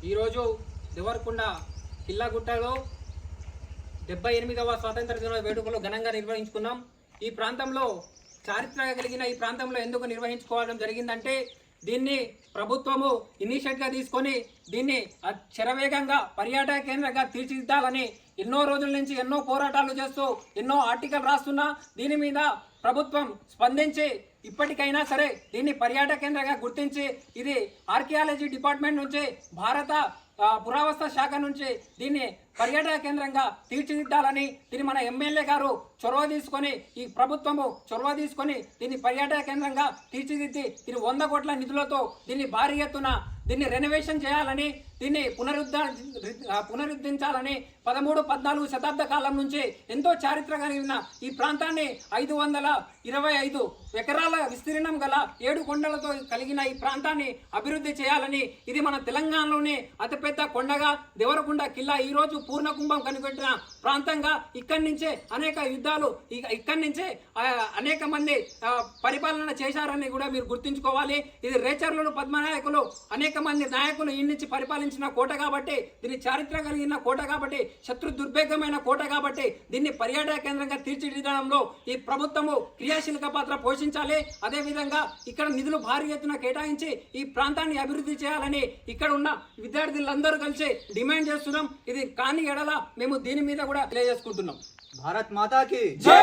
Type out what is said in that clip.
ఈరోజు దేవరకొండ కిల్లాగుట్టలో 78వ స్వాతంత్ర దినోత్సవ వేడుకలు ఘనంగా నిర్వహించుకున్నాం. ఈ ప్రాంతంలో చారిత్రక కలిగిన ఈ ప్రాంతంలో ఎందుకు నిర్వహించుకోవడం జరిగిందంటే దీన్ని ప్రభుత్వము ఇనిషియేటివ్గా తీసుకొని దీన్ని శరవేగంగా పర్యాటక కేంద్రంగా తీర్చిదిద్దాలని ఎన్నో రోజుల నుంచి ఎన్నో పోరాటాలు చేస్తూ ఎన్నో ఆర్టికల్ రాస్తున్నా దీని మీద ప్రభుత్వం స్పందించి ఇప్పటికైనా సరే దీన్ని పర్యాటక కేంద్రంగా గుర్తించి ఇది ఆర్కియాలజీ డిపార్ట్మెంట్ నుంచి భారత పురావస్తు శాఖ నుంచి దీన్ని పర్యాటక కేంద్రంగా తీర్చిదిద్దాలని దీన్ని మన ఎమ్మెల్యే గారు చొరవ తీసుకొని ఈ ప్రభుత్వము చొరవ తీసుకొని దీన్ని పర్యాటక కేంద్రంగా తీర్చిదిద్ది దీన్ని 100 కోట్ల నిధులతో దీన్ని భారీ ఎత్తున దీన్ని రెనోవేషన్ చేయాలని దీన్ని పునరుద్ధరించాలని 13-14 శతాబ్ద కాలం నుంచి ఎంతో చారిత్రక కలిగిన ఈ ప్రాంతాన్ని 525 ఎకరాల విస్తీర్ణం గల 7 కొండలతో కలిగిన ఈ ప్రాంతాన్ని అభివృద్ధి చేయాలని ఇది మన తెలంగాణలోనే అతిపెద్ద కొండగా దేవరకొండ కిల్లా ఈ రోజు పూర్ణకుంభం కనిపెట్టిన ప్రాంతంగా ఇక్కడి నుంచే అనేక యుద్ధాలు ఇక్కడి నుంచే అనేక మంది పరిపాలన చేశారని కూడా మీరు గుర్తుంచుకోవాలి. ఇది రేచర్లు పద్మనాయకులు అనేక మంది నాయకులు ఈ నుంచి పరిపాలించిన కోట కాబట్టి దీన్ని చారిత్రక కలిగిన కోట కాబట్టి శత్రు దుర్భేగమైన కోట కాబట్టి దీన్ని పర్యాటక కేంద్రంగా తీర్చిదిద్దడంలో ఈ ప్రభుత్వము క్రియాశీలక పాత్ర పోషించాలి. అదేవిధంగా ఇక్కడ నిధులు భారీ ఎత్తున కేటాయించి ఈ ప్రాంతాన్ని అభివృద్ధి చేయాలని ఇక్కడ ఉన్న విద్యార్థులందరూ కలిసి డిమాండ్ చేస్తున్నాం. ఇది కాని ఎడల మేము దీని మీద కూడా తెలియజేసుకుంటున్నాం. భారత్ మాతాకి జై.